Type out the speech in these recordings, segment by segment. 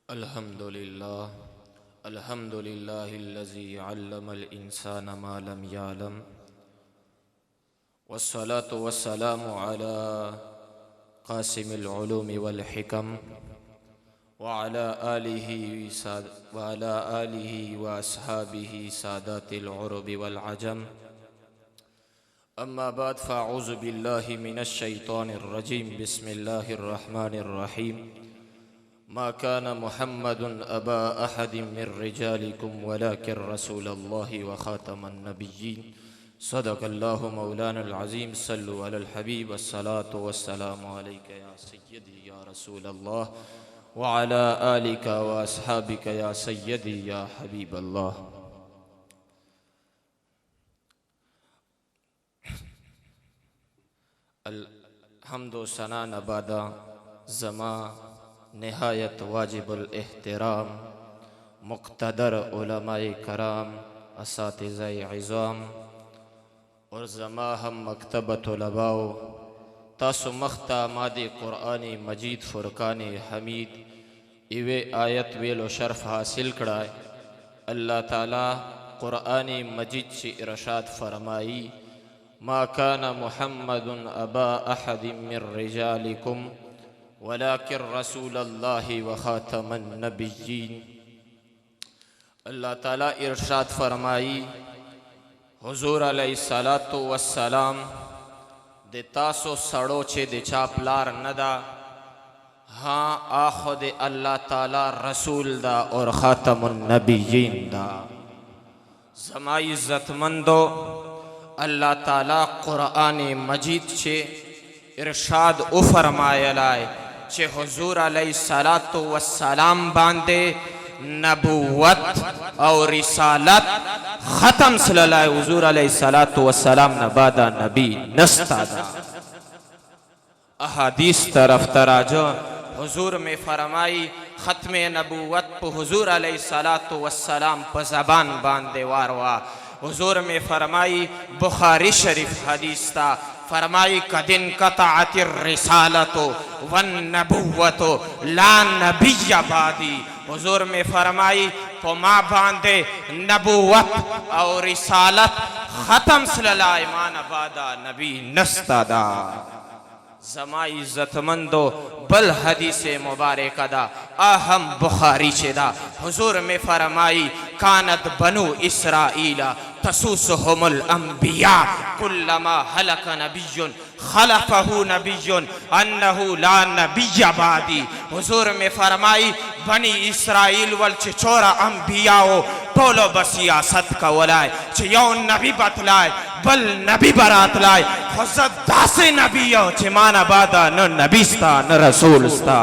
अल्हम्दुलिल्लाह अल्हम्दुलिल्लाहिल्लज़ी अल्लमल इंसाना मा लम यअलम वस्सलातु वस्सलामु अला क़ासिमिल उलूमि वल हिकम व अला आलिहि व अस्हाबिहि सादातिल उरुबि वल अजम। अम्मा बाद फ़अऊज़ु बिल्लाहि मिनश शैतानिर रजीम। बिस्मिल्लाहिर रहमानिर रहीम। मा कान मुहम्मदुन अबा अहदिम मिर रिजालिकुम वलाकिन रसूलल्लाहि व खातमन नबिय्यीन। सदक़ल्लाहु मौलानल अज़ीम। सल्लु अलल हबीब अस्सलातु वस्सलामु अलैका या सय्यदी या रसूलल्लाह व अला आलिका व अस्हाबिका या सय्यदी या हबीबल्लाह। हम्दो सना नबादा ज़मा नहायत वाजिबुल एहतराम मुक़्तदर उलमाए कराम असातिज़ाए इज़ाम और ज़मा हम मकतबत उलमाओ तासु मख्ता मादे क़ुरआन मजीद फ़ुरक़ान हमीद इवे आयत वेलो शर्फ हासिल कराए। अल्लाह ताला क़ुरआन मजीद से इरशाद फरमाई, मा काना मुहम्मदुन अबा अहदिम मिर रिजालिकुम वलाकिन रसूलल्लाहि व खातमन नबिय्यीन। अल्लाह ताला इरशाद फरमाई, हुज़ूर अलैहिस्सलातु वस्सलाम दे तासो सड़ो छे दे चापलार नदा, हाँ आखो दे अल्लाह ताला रसूल दा और खातमुन नबिय्यीन दा। ज़मा इज़्ज़तमंदो अल्लाह ताला क़ुरआन मजीद छे इरशाद ओ फरमायलाए चे हुज़ूर अलैहिस्सलातु वस्सलाम बांदे नबुव्वत और रिसालत ख़त्म सल्लल्लाहु हुज़ूर अलैहिस्सलातु वस्सलाम नबादा नबी नस्तादा। अहादीस तरफ तराजो हुज़ूर में फरमाई ख़त्म नबुव्वत पे हुज़ूर अलैहिस्सलातु वस्सलाम पे ज़बान बांदे वारवा। हुज़ूर में फरमाई बुखारी शरीफ हदीस था, फरमाई कदिन कताअतिर रिसालतो वन नबुव्वतो ला नबिय्य बादी। हुज़ूर में फरमाई तो माँ बांधे नबुव्वत और रिसालत ख़त्म सल्लल्लाहु मान बादा नबी नस्तादा। ज़मा इज़्ज़तमंदो बल हदीस मुबारक दा अहम बुखारी चेदा हुज़ूर में फरमाई कानत बनु इसराइला तसूसुहुमुल अंबिया कुल्लमा हलक नबियुन खलफहु नबियुन अन्नहु ला नबिय्य बादी। हुज़ूर में फरमाई बनी इसराइल वल चोरा अंबियाओ टोलो बसियासत का वलाय यौन नबी बतलाए बल नबी बरात लाए हज़रत दासे नबियो चिमाना बादा न नबीस्ता न रसूलस्ता।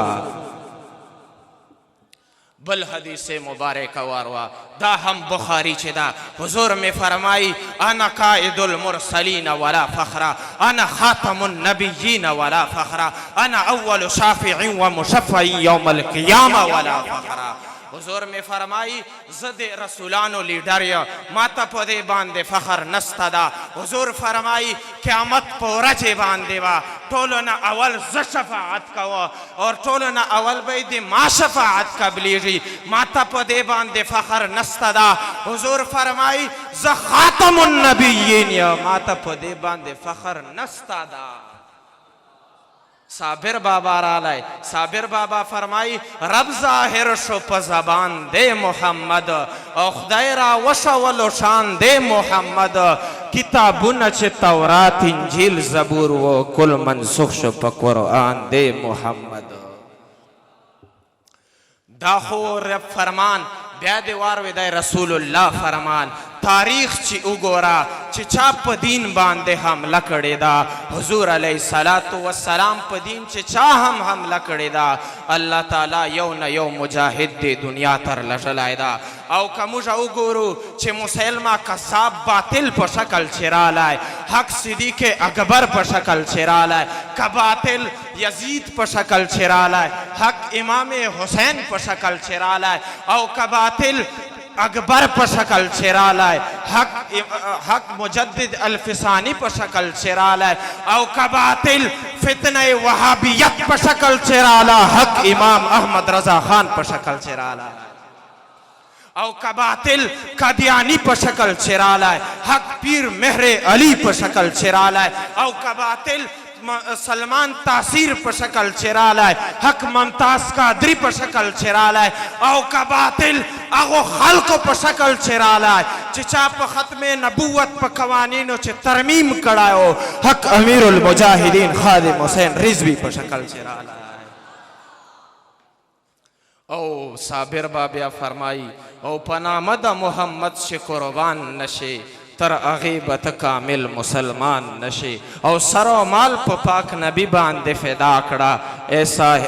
बल हदीस मुबारक वारवा दा हम बुखारी चेदा हुज़ूर में फरमाई अना काइदुल मुरसलीन वला फ़ख्रा अना खातमुन नबिय्यीन वला फ़ख्रा अना अव्वलु शाफ़िईन व मुशफ़्फ़ईन यौमल क़ियामा वला फ़ख्रा। हुज़ूर में फरमाई ज़दे रसूलानो लीडर या माता पदे बांधे फ़ख्र नस्तादा। हुज़ूर फरमाई क़यामत पोरजे बांधे वा टोलो न अवल ज़ शफ़ाअत का वा और टोलो न अवल बैदे मा शफ़ाअत का बिलीजी माता पदे बांधे फ़ख्र नस्तादा। हुज़ूर फरमाई ज़ ख़ातमुन नबिय्यीन या माता पदे बांधे फ़ख्र नस्तादा। साबिर बाबा रालाय साबिर बाबा फरमाई रब ज़ाहिर शो प ज़बान दे मोहम्मद और खुदायरा वशवलो शान दे मोहम्मद किताबुन च तौरात इंजील ज़बूर वो कुल मनसुख शो प कुरआन दे मोहम्मद। दाखो रब फरमान ब्यादवार विदाय रसूलुल्लाह फरमान तारीख ची उगोरा ची चाप दीन बांधे हम लकड़े दा। हुज़ूर अलैहिस्सलातु वस्सलाम प दीन ची चा हम लकड़े दा। अल्लाह ताला यौ न यौ मुजाहिद दे दुनिया तर लजलाए दा औ कमुजा उगोरू ची मुसलमा कसाब बातिल प शक्ल छिरा लाए हक सिद्दीक़ अकबर प शक्ल छिरा लाए कबातिल यजीद प शक्ल छिरा लाए हक इमाम हुसैन प शक्ल छिरा लाए औ कबातिल اکبر په شکل چرالای حق مجدد الفسانی په شکل چرالای او کباطل فتنه وهابیت په شکل چرالا حق امام احمد رضا خان په شکل چرالا او کباطل قادیانی په شکل چرالای حق پیر مهر علی په شکل چرالای او کباطل سلمان تاثیر په شکل چرالای حق ممتاز قادری په شکل چرالای او کباطل اغو خلق په شکل چرالای چې چا په ختم نبوت په قوانینو چې ترمیم کړایو حق امیر المجاهدین خادم حسین رضوی په شکل چرالای او صابر بابیا فرمائی او پنامه د محمد شي قربان نشي تر اغیبت کامل مسلمان نشي او سر و مال په پاک نبی باندې فدا کړه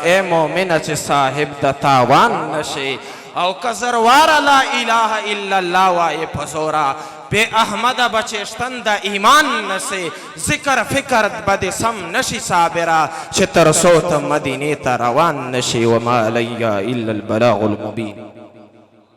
اے مومن چې صاحب د تاوان نشي او کزروار لا اله الا الله وای پزورا بے احمد بچشتن د ایمان نشي ذکر فکر بد سم نشي صابرا چې تر صوت مدینه ته روان نشي وما علی الا البلاغ المبین